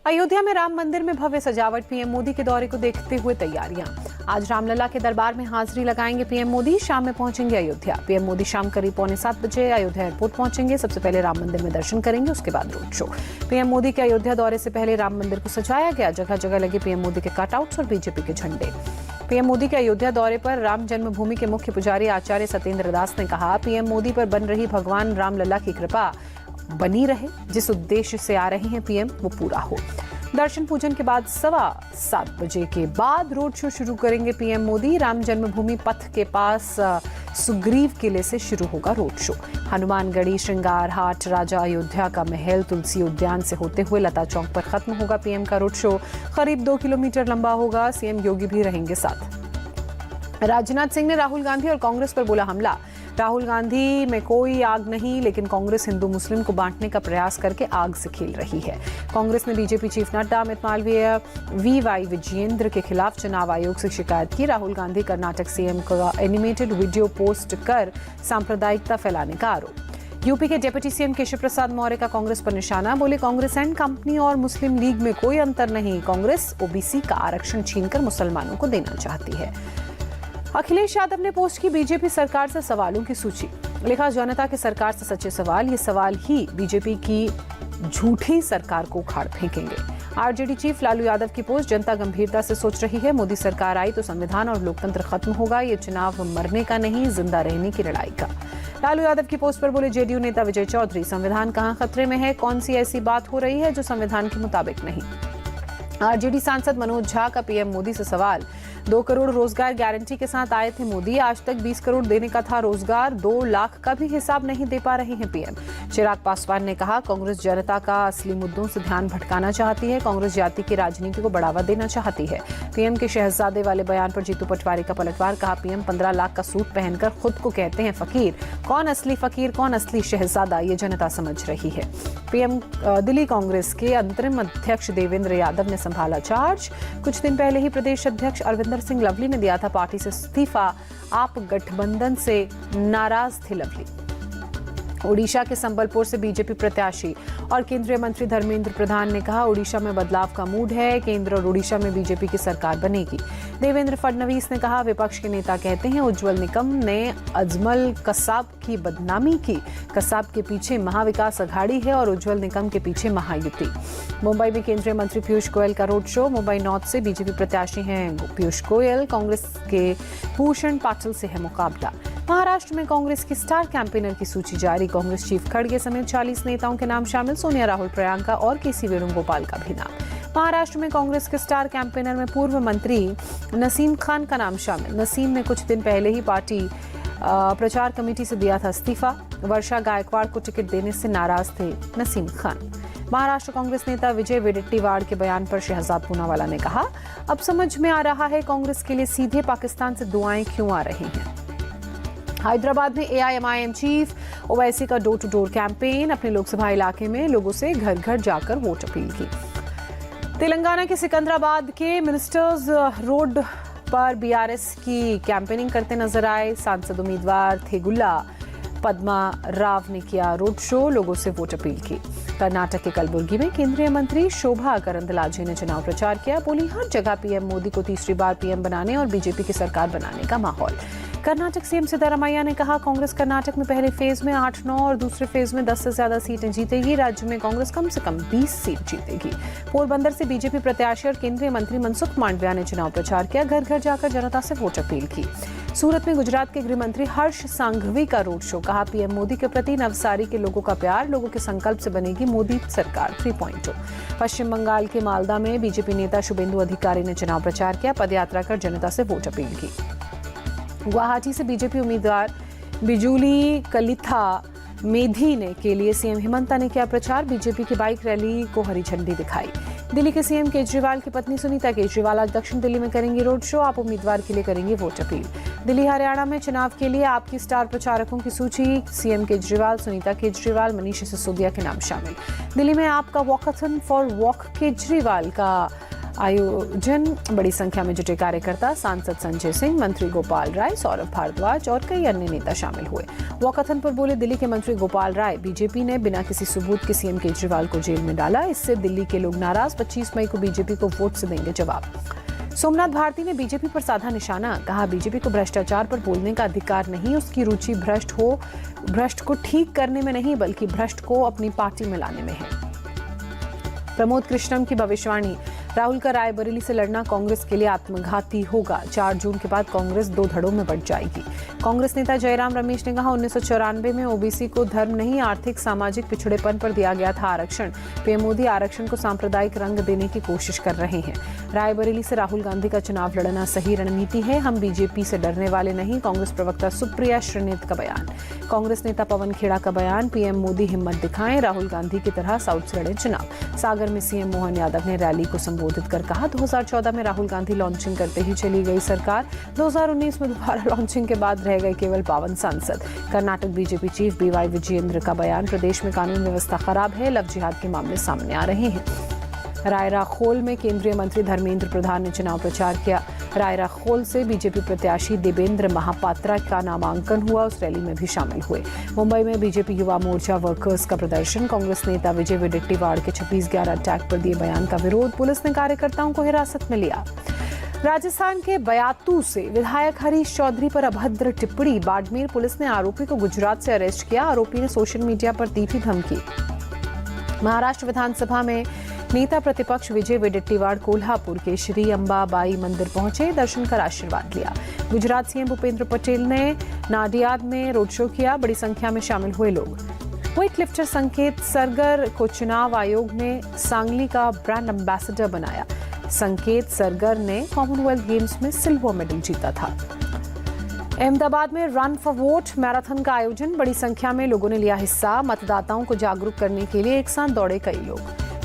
अयोध्या में राम मंदिर में भव्य सजावट, पीएम मोदी के दौरे को देखते हुए तैयारियां। आज रामलला के दरबार में हाजिरी लगाएंगे पीएम मोदी। शाम में पहुंचेंगे अयोध्या। पीएम मोदी शाम करीब 6:45 बजे अयोध्या एयरपोर्ट पहुंचेंगे। सबसे पहले राम मंदिर में दर्शन करेंगे, उसके बाद रोड शो। पीएम मोदी के अयोध्या दौरे से पहले राम मंदिर को सजाया गया। जगह जगह लगे पीएम मोदी के कटआउट्स और बीजेपी के झंडे। पीएम मोदी के अयोध्या दौरे पर राम जन्मभूमि के मुख्य पुजारी आचार्य सत्येंद्र दास ने कहा, पीएम मोदी पर बन रही भगवान रामलला की कृपा बनी रहे। जिस उद्देश्य से आ रहे हैं पीएम, वो पूरा हो। दर्शन पूजन के बाद 7:15 बजे के बाद रोड शो शुरू करेंगे पीएम मोदी। राम जन्मभूमि पथ के पास सुग्रीव किले से शुरू होगा रोड शो। हनुमानगढ़ी, श्रृंगार हाट, राजा अयोध्या का महल, तुलसी उद्यान से होते हुए लता चौक पर खत्म होगा पीएम का रोड शो। करीब 2 किलोमीटर लंबा होगा। सीएम योगी भी रहेंगे साथ। राजनाथ सिंह ने राहुल गांधी और कांग्रेस पर बोला हमला। राहुल गांधी में कोई आग नहीं, लेकिन कांग्रेस हिंदू मुस्लिम को बांटने का प्रयास करके आग से खेल रही है। कांग्रेस ने BJP chief Nadda, Amit Malviya, VY Vijayendra के खिलाफ चुनाव आयोग से शिकायत की। राहुल गांधी कर्नाटक सीएम का एनिमेटेड वीडियो पोस्ट कर सांप्रदायिकता फैलाने का आरोप। यूपी के डिप्टी सीएम केशव प्रसाद मौर्य का कांग्रेस पर निशाना। बोले, कांग्रेस एंड कंपनी और मुस्लिम लीग में कोई अंतर नहीं। कांग्रेस ओबीसी का आरक्षण छीनकर मुसलमानों को देना चाहती है। अखिलेश यादव ने पोस्ट की बीजेपी सरकार से सवालों की सूची। लिखा, जनता की सरकार से सच्चे सवाल। ये सवाल ही बीजेपी की झूठी सरकार को उखाड़ फेंकेंगे। आरजेडी चीफ लालू यादव की पोस्ट, जनता गंभीरता से सोच रही है। मोदी सरकार आई तो संविधान और लोकतंत्र खत्म होगा। ये चुनाव मरने का नहीं, जिंदा रहने की लड़ाई का। लालू यादव की पोस्ट पर बोले जेडीयू नेता विजय चौधरी, संविधान कहां खतरे में है? कौन सी ऐसी बात हो रही है जो संविधान के मुताबिक नहीं? आरजेडी सांसद मनोज झा का पीएम मोदी से सवाल। 2 करोड़ रोजगार गारंटी के साथ आए थे मोदी। आज तक 20 करोड़ देने का था रोजगार। 2 लाख का भी हिसाब नहीं दे पा रहे हैं पीएम। चिराग पासवान ने कहा, कांग्रेस जनता का असली मुद्दों से ध्यान भटकाना चाहती है। कांग्रेस जाति की राजनीति को बढ़ावा देना चाहती है। पीएम के शहजादे वाले बयान पर जीतू पटवारी का पलटवार। कहा, पीएम 15 लाख का सूट पहनकर खुद को कहते हैं फकीर। कौन असली फकीर, कौन असली शहजादा, ये जनता समझ रही है। पीएम दिल्ली कांग्रेस के अंतरिम अध्यक्ष देवेंद्र यादव ने संभाला चार्ज। कुछ दिन पहले ही प्रदेश अध्यक्ष अरविंदर सिंह लवली ने दिया था पार्टी से इस्तीफा। आप गठबंधन से नाराज थे लवली। ओडिशा के संबलपुर से बीजेपी प्रत्याशी और केंद्रीय मंत्री धर्मेंद्र प्रधान ने कहा, ओडिशा में बदलाव का मूड है। केंद्र और ओडिशा में बीजेपी की सरकार बनेगी। देवेंद्र फडणवीस ने कहा, विपक्ष के नेता कहते हैं उज्जवल निकम ने अजमल कसाब की बदनामी की। कसाब के पीछे महाविकास अघाड़ी है और उज्जवल निकम के पीछे महायुति। मुंबई में केंद्रीय मंत्री पीयूष गोयल का रोड शो। मुंबई नॉर्थ से बीजेपी प्रत्याशी हैं पीयूष गोयल। कांग्रेस के भूषण पाटिल से है मुकाबला। महाराष्ट्र में कांग्रेस की स्टार कैंपेनर की सूची जारी। कांग्रेस चीफ खड़गे समेत 40 नेताओं के नाम शामिल। सोनिया, राहुल, प्रियंका और केसी वेणुगोपाल का भी नाम। महाराष्ट्र में कांग्रेस के स्टार कैंपेनर में पूर्व मंत्री नसीम खान का नाम शामिल। नसीम ने कुछ दिन पहले ही पार्टी प्रचार कमेटी से दिया था इस्तीफा। वर्षा गायकवाड़ को टिकट देने से नाराज थे नसीम खान। महाराष्ट्र कांग्रेस नेता विजय वेडेट्टीवाड़ के बयान पर शहजाद पूनावाला ने कहा, अब समझ में आ रहा है कांग्रेस के लिए सीधे पाकिस्तान से दुआएं क्यों आ रही हैं। हैदराबाद में एआईएमआईएम चीफ ओवैसी का डोर टू डोर कैंपेन। अपने लोकसभा इलाके में लोगों से घर घर जाकर वोट अपील की। तेलंगाना के सिकंदराबाद के मिनिस्टर्स रोड पर बीआरएस की कैंपेनिंग करते नजर आए। सांसद उम्मीदवार थेगुल्ला पद्मा राव ने किया रोड शो, लोगों से वोट अपील की। कर्नाटक के कलबुर्गी में केंद्रीय मंत्री शोभा करंदलाजे ने चुनाव प्रचार किया। बोली, हर जगह पीएम मोदी को तीसरी बार पीएम बनाने और बीजेपी की सरकार बनाने का माहौल। कर्नाटक सीएम सिद्धारमैया ने कहा, कांग्रेस कर्नाटक में पहले फेज में 8-9 और दूसरे फेज में 10 से ज्यादा सीटें जीतेगी। राज्य में कांग्रेस कम से कम 20 सीट जीतेगी। पोरबंदर से बीजेपी प्रत्याशी और केंद्रीय मंत्री मनसुख मांडविया ने चुनाव प्रचार किया। घर घर जाकर जनता से वोट अपील की। सूरत में गुजरात के गृह मंत्री हर्ष सांघवी का रोड शो। कहा, पीएम मोदी के प्रति नवसारी के लोगों का प्यार, लोगों के संकल्प से बनेगी मोदी सरकार 3.0। पश्चिम बंगाल के मालदा में बीजेपी नेता शुभेंदु अधिकारी ने चुनाव प्रचार किया। पदयात्रा कर जनता से वोट अपील की। गुवाहाटी से बीजेपी उम्मीदवार बिजुली कलिथा मेधी ने के लिए सीएम हेमंता ने किया प्रचार। बीजेपी की बाइक रैली को हरी झंडी दिखाई। दिल्ली के सीएम केजरीवाल की पत्नी सुनीता केजरीवाल आज दक्षिण दिल्ली में करेंगी रोड शो। आप उम्मीदवार के लिए करेंगे वोट अपील। दिल्ली हरियाणा में चुनाव के लिए आपकी स्टार प्रचारकों की सूची। सीएम केजरीवाल, सुनीता केजरीवाल, मनीष सिसोदिया के नाम शामिल। दिल्ली में आपका वॉकथन फॉर वॉक केजरीवाल का आयोजन बड़ी संख्या में जुटे कार्यकर्ता, सांसद संजय सिंह, मंत्री गोपाल राय, सौरभ भारद्वाज और कई अन्य नेता शामिल हुए। वॉकथन पर बोले दिल्ली के मंत्री गोपाल राय, बीजेपी ने बिना किसी सबूत के सीएम केजरीवाल को जेल में डाला, इससे दिल्ली के लोग नाराज, 25 मई को बीजेपी को वोट से देंगे जवाब। सोमनाथ भारती ने बीजेपी पर साधा निशाना, कहा बीजेपी को भ्रष्टाचार पर बोलने का अधिकार नहीं, उसकी रुचि भ्रष्ट को ठीक करने में नहीं बल्कि भ्रष्ट को अपनी पार्टी में लाने में है। प्रमोद कृष्णम की भविष्यवाणी, राहुल का रायबरेली से लड़ना कांग्रेस के लिए आत्मघाती होगा, 4 जून के बाद कांग्रेस 2 धड़ों में बंट जाएगी। कांग्रेस नेता जयराम रमेश ने कहा 1994 में ओबीसी को धर्म नहीं आर्थिक सामाजिक पिछड़ेपन पर दिया गया था आरक्षण, पीएम मोदी आरक्षण को सांप्रदायिक रंग देने की कोशिश कर रहे हैं। रायबरेली से राहुल गांधी का चुनाव लड़ना सही रणनीति है, हम बीजेपी से डरने वाले नहीं, कांग्रेस प्रवक्ता सुप्रिया श्रीनेत का बयान। कांग्रेस नेता पवन खेड़ा का बयान, पीएम मोदी हिम्मत दिखाएं, राहुल गांधी की तरह साउथ से लड़े चुनाव। सागर में सीएम मोहन यादव ने रैली को संबोधित कर कहा 2014 में राहुल गांधी लॉन्चिंग करते ही चली गई सरकार, 2019 में दोबारा लॉन्चिंग के बाद रह गए केवल 52 सांसद। Karnataka BJP chief BY Vijayendra का बयान, प्रदेश में कानून व्यवस्था खराब है, लव जिहाद के मामले सामने आ रहे हैं। रायराखोल में केंद्रीय मंत्री धर्मेंद्र प्रधान ने चुनाव प्रचार किया। रायराखोल से बीजेपी प्रत्याशी देवेंद्र महापात्रा का नामांकन हुआ, उस रैली में भी शामिल हुए। मुंबई में बीजेपी युवा मोर्चा वर्कर्स का प्रदर्शन, कांग्रेस नेता विजय वडेट्टीवार के 26/11 अटैक पर दिए बयान का विरोध, पुलिस ने कार्यकर्ताओं को हिरासत में लिया। राजस्थान के बयातू से विधायक हरीश चौधरी पर अभद्र टिप्पणी, बाड़मेर पुलिस ने आरोपी को गुजरात से अरेस्ट किया, आरोपी ने सोशल मीडिया पर दी थी धमकी। महाराष्ट्र विधानसभा में नेता प्रतिपक्ष विजय वडेट्टीवार कोल्हापुर के श्री अंबाबाई मंदिर पहुंचे, दर्शन कर आशीर्वाद लिया। गुजरात सीएम भूपेंद्र पटेल ने नाडियाद में रोड शो किया, बड़ी संख्या में शामिल हुए लोग। वेटलिफ्टर संकेत सरगर को चुनाव आयोग ने सांगली का ब्रांड एम्बेसडर बनाया। संकेत सरगर ने कॉमनवेल्थ गेम्स में सिल्वर मेडल जीता था। अहमदाबाद में रन फॉर वोट मैराथन का आयोजन, बड़ी संख्या में लोगों ने लिया हिस्सा, मतदाताओं को जागरूक करने के लिए एक साथ दौड़े कई लोग।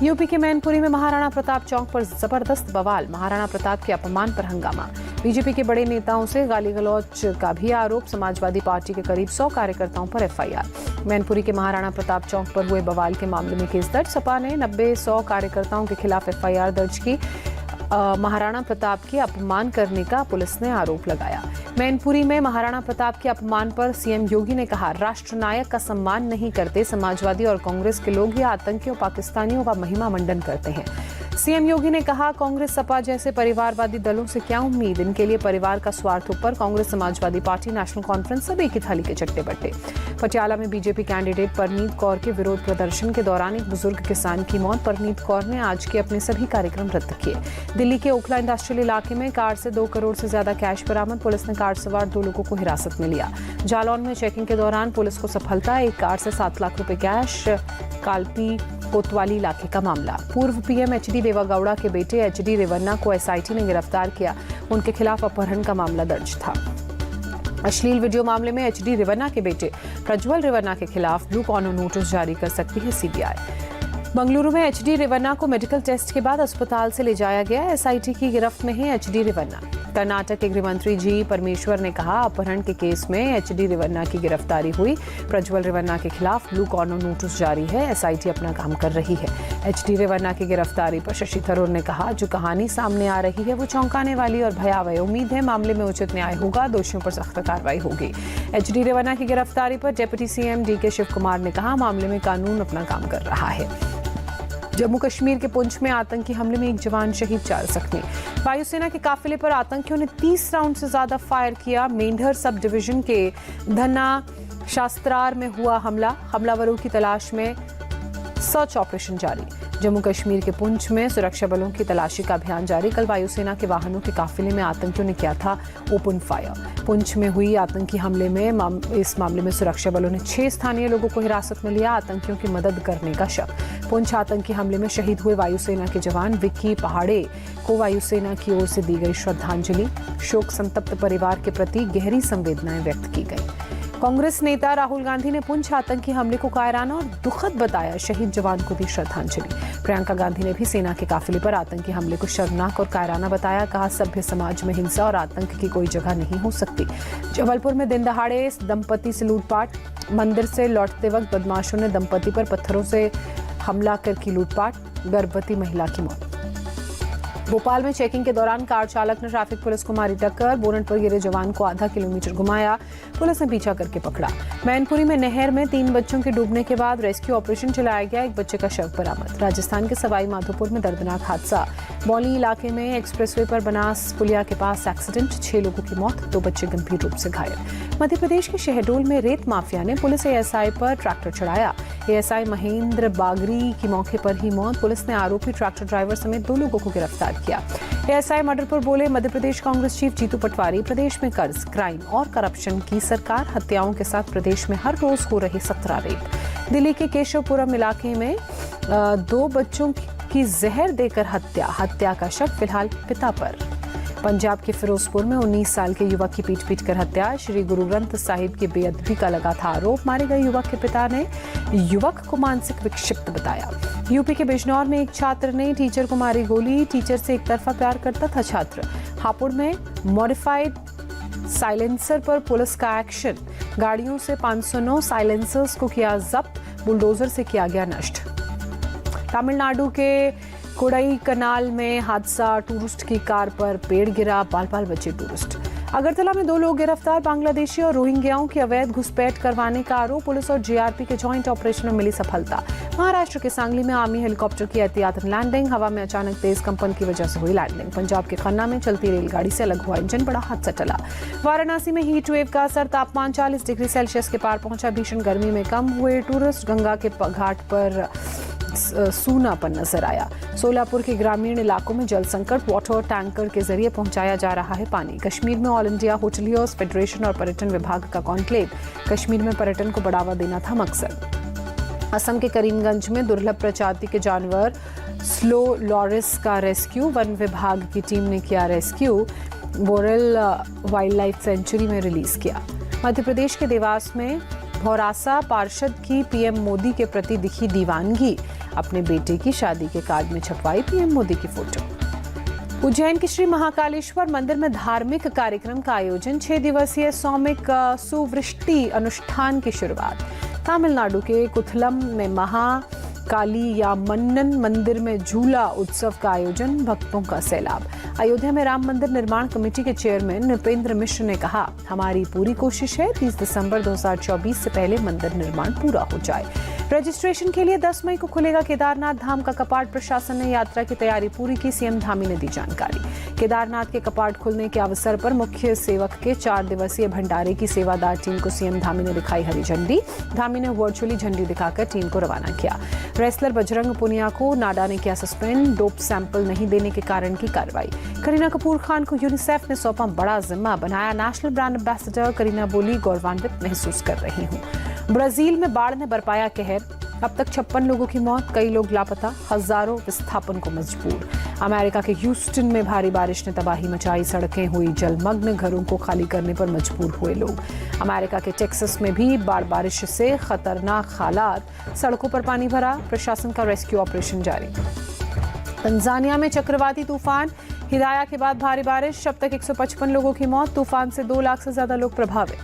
यूपी के मैनपुरी में महाराणा प्रताप चौक पर जबरदस्त बवाल, महाराणा प्रताप के अपमान पर हंगामा, बीजेपी के बड़े नेताओं से गाली गलौज का भी आरोप, समाजवादी पार्टी के करीब 100 कार्यकर्ताओं पर एफआईआर। मैनपुरी के महाराणा प्रताप चौक पर हुए बवाल के मामले में केस दर्ज, सपा ने 90-100 कार्यकर्ताओं के खिलाफ एफआईआर दर्ज की। महाराणा प्रताप के अपमान करने का पुलिस ने आरोप लगाया। मैनपुरी में महाराणा प्रताप के अपमान पर सीएम योगी ने कहा राष्ट्र नायक का सम्मान नहीं करते, समाजवादी और कांग्रेस के लोग ही आतंकियों पाकिस्तानियों का महिमा मंडन करते हैं। सीएम योगी ने कहा कांग्रेस सपा जैसे परिवारवादी दलों से क्या उम्मीद, इनके लिए परिवार का स्वार्थ ऊपर, Congress Samajwadi party national conference सब एक ही थाली के चट्टे बट्टे। पटियाला में बीजेपी कैंडिडेट परनीत कौर के विरोध प्रदर्शन के दौरान एक बुजुर्ग किसान की मौत, परनीत कौर ने आज के अपने सभी कार्यक्रम रद्द किए। दिल्ली के ओखला इंडस्ट्रियल इलाके में कार से 2 करोड़ से ज्यादा कैश बरामद, पुलिस ने कार सवार 2 लोगों को हिरासत में लिया। जालौन में चेकिंग के दौरान पुलिस को सफलता, एक कार से 7 लाख रुपए कैश, कालपी कोतवाली इलाके का मामला। पूर्व पीएम एचडी देवेगौड़ा के बेटे एचडी रेवन्ना को एसआईटी ने गिरफ्तार किया, उनके खिलाफ अपहरण का मामला दर्ज था। अश्लील वीडियो मामले में एचडी रेवन्ना के बेटे प्रज्वल रेवन्ना के खिलाफ ब्लू कॉर्नर नोटिस जारी कर सकती है सीबीआई। बंगलुरु में एचडी रेवन्ना को मेडिकल टेस्ट के बाद अस्पताल से ले जाया गया, एसआईटी की गिरफ्त में है एचडी रेवन्ना। कर्नाटक के गृह मंत्री जी परमेश्वर ने कहा अपहरण के केस में एचडी रेवन्ना की गिरफ्तारी हुई, प्रज्वल रेवन्ना के खिलाफ ब्लू कॉर्नर नोटिस जारी है, एसआईटी अपना काम कर रही है। एचडी रेवन्ना की गिरफ्तारी पर शशि थरूर ने कहा जो कहानी सामने आ रही है वो चौंकाने वाली और भयावह, उम्मीद है मामले में उचित न्याय होगा, दोषियों पर सख्त कार्रवाई होगी। एचडी रेवन्ना की गिरफ्तारी पर deputy CM DK Shivakumar ने कहा मामले में कानून अपना काम कर रहा है। जम्मू कश्मीर के पुंछ में आतंकी हमले में एक जवान शहीद, 4 जख्मी। वायुसेना के काफिले पर आतंकियों ने 30 राउंड से ज्यादा फायर किया, मेंढर सब डिवीजन के धन्ना शास्त्रार में हुआ हमला, हमलावरों की तलाश में सर्च ऑपरेशन जारी। जम्मू कश्मीर के पुंछ में सुरक्षा बलों की तलाशी का अभियान जारी, कल वायुसेना के वाहनों के काफिले में आतंकियों ने किया था ओपन फायर। पुंछ में हुई आतंकी हमले में इस मामले में सुरक्षा बलों ने 6 स्थानीय लोगों को हिरासत में लिया, आतंकियों की मदद करने का शक। पुंछ आतंकी हमले में शहीद हुए वायुसेना के जवान विक्की पहाड़े को वायुसेना की ओर से दी गई श्रद्धांजलि, शोक संतप्त परिवार के प्रति गहरी संवेदनाएं व्यक्त की गई। कांग्रेस नेता राहुल गांधी ने पुंछ आतंकी हमले को कायराना और दुखद बताया, शहीद जवान को दी श्रद्धांजलि। प्रियंका गांधी ने भी सेना के काफिले पर आतंकी हमले को शर्मनाक और कायराना बताया, कहा सभ्य समाज में हिंसा और आतंक की कोई जगह नहीं हो सकती। जबलपुर में दिन दहाड़े दंपति से लूटपाट, मंदिर से लौटते वक्त बदमाशों ने दंपति पर पत्थरों से हमला कर की लूटपाट, गर्भवती महिला की मौत। भोपाल में चेकिंग के दौरान कार चालक ने ट्रैफिक पुलिस को मारी टक्कर। बोनट पर गिरे जवान को आधा किलोमीटर घुमाया, पुलिस ने पीछा करके पकड़ा। मैनपुरी में नहर में 3 बच्चों के डूबने के बाद रेस्क्यू ऑपरेशन चलाया गया, एक बच्चे का शव बरामद। राजस्थान के सवाई माधोपुर में दर्दनाक हादसा। बौली इलाके में एक्सप्रेसवे पर बनास पुलिया के पास एक्सीडेंट, 6 लोगों की मौत, 2 बच्चे गंभीर रूप से घायल। मध्य प्रदेश के शहडोल में रेत माफिया ने पुलिस एएसआई पर ट्रैक्टर चढ़ाया। एएसआई महेंद्र बागरी की मौके पर ही मौत। पुलिस ने आरोपी ट्रैक्टर ड्राइवर समेत 2 लोगों को गिरफ्तार किया। एएसआई मर्डर पर बोले मध्य प्रदेश कांग्रेस चीफ जीतू पटवारी, प्रदेश में कर्ज, क्राइम और करप्शन की सरकार, हत्याओं के साथ प्रदेश में हर रोज हो रहे 17 रेप। दिल्ली के केशवपुरम इलाके में 2 बच्चों की जहर देकर हत्या का शक फिलहाल पिता पर। पंजाब के फिरोजपुर में 19 साल के युवक की पीट कर हत्या। श्री गुरु ग्रंथ साहिब की बेअदबी का लगा था आरोप। मारे गए युवक के पिता ने युवक को मानसिक विक्षिप्त बताया। यूपी के बिजनौर में एक छात्र ने टीचर को मारी गोली। टीचर से एक तरफा प्यार करता था छात्र। हापुड़ में मॉडिफाइड साइलेंसर पर पुलिस का एक्शन। गाड़ियों से 509 साइलेंसर्स को किया जब्त, बुलडोजर से किया गया नष्ट। तमिलनाडु के कोडाई कनाल में हादसा, टूरिस्ट की कार पर पेड़ गिरा, बाल बचे टूरिस्ट। अगरतला में 2 लोग गिरफ्तार, बांग्लादेशी और रोहिंग्याओं की अवैध घुसपैठ करवाने का आरोप। पुलिस और जीआरपी के जॉइंट ऑपरेशन में मिली सफलता। महाराष्ट्र के सांगली में आर्मी हेलीकॉप्टर की एहतियातन लैंडिंग, हवा में अचानक तेज कंपन की वजह से हुई लैंडिंग। पंजाब के खन्ना में चलती रेलगाड़ी से अलग हुआ इंजन, बड़ा हादसा टला। वाराणसी में हीट वेव का असर, तापमान 40 डिग्री सेल्सियस के पार पहुंचा। भीषण गर्मी में कम हुए टूरिस्ट, गंगा के घाट पर सूनापन नजर आया। सोलापुर के ग्रामीण इलाकों में जल संकट, वाटर टैंकर के जरिए पहुंचाया जा रहा है पानी। कश्मीर में ऑल इंडिया होटलियर्स फेडरेशन और पर्यटन विभाग का कॉन्क्लेव, कश्मीर में पर्यटन को बढ़ावा देना था मकसद। असम के करीमगंज में दुर्लभ प्रजाति के जानवर स्लो लॉरिस का रेस्क्यू, वन विभाग की टीम ने किया रेस्क्यू, बोरेल वाइल्ड लाइफ सेंचुरी में रिलीज किया। मध्य प्रदेश के देवास में भौरासा पार्षद की पीएम मोदी के प्रति दिखी दीवानगी, अपने बेटे की शादी के कार्ड में छपवाई पीएम मोदी की फोटो। उज्जैन के श्री महाकालेश्वर मंदिर में धार्मिक कार्यक्रम का आयोजन, 6 दिवसीय सौमिक सुवृष्टि अनुष्ठान की शुरुआत। तमिलनाडु के कुथलम में महाकाली या मन्नन मंदिर में झूला उत्सव का आयोजन, भक्तों का सैलाब। अयोध्या में राम मंदिर निर्माण कमेटी के चेयरमैन नृपेंद्र मिश्र ने कहा, हमारी पूरी कोशिश है 30 दिसंबर 2024 से पहले मंदिर निर्माण पूरा हो जाए। रजिस्ट्रेशन के लिए 10 मई को खुलेगा केदारनाथ धाम का कपाट, प्रशासन ने यात्रा की तैयारी पूरी की, सीएम धामी ने दी जानकारी। केदारनाथ के कपाट खुलने के अवसर पर मुख्य सेवक के 4 दिवसीय भंडारे की सेवादार टीम को सीएम धामी ने दिखाई हरी झंडी। धामी ने वर्चुअली झंडी दिखाकर टीम को रवाना किया। रेसलर बजरंग पुनिया को नाडा ने किया सस्पेंड, डोप सैंपल नहीं देने के कारण की कार्रवाई। करीना कपूर खान को यूनिसेफ ने सौंपा बड़ा जिम्मा, बनाया नेशनल ब्रांड एम्बेसडर। करीना बोली, गौरवान्वित महसूस कर रही हूँ। ब्राजील में बाढ़ ने बरपाया कहर, अब तक 56 लोगों की मौत, कई लोग लापता, हजारों विस्थापन को मजबूर। अमेरिका के ह्यूस्टन में भारी बारिश ने तबाही मचाई, सड़कें हुई जलमग्न, घरों को खाली करने पर मजबूर हुए लोग। अमेरिका के टेक्सास में भी बारिश से खतरनाक हालात, सड़कों पर पानी भरा, प्रशासन का रेस्क्यू ऑपरेशन जारी। तंजानिया में चक्रवाती तूफान हिदाया के बाद भारी बारिश, अब तक 155 लोगों की मौत, तूफान से 2 लाख से ज्यादा लोग प्रभावित।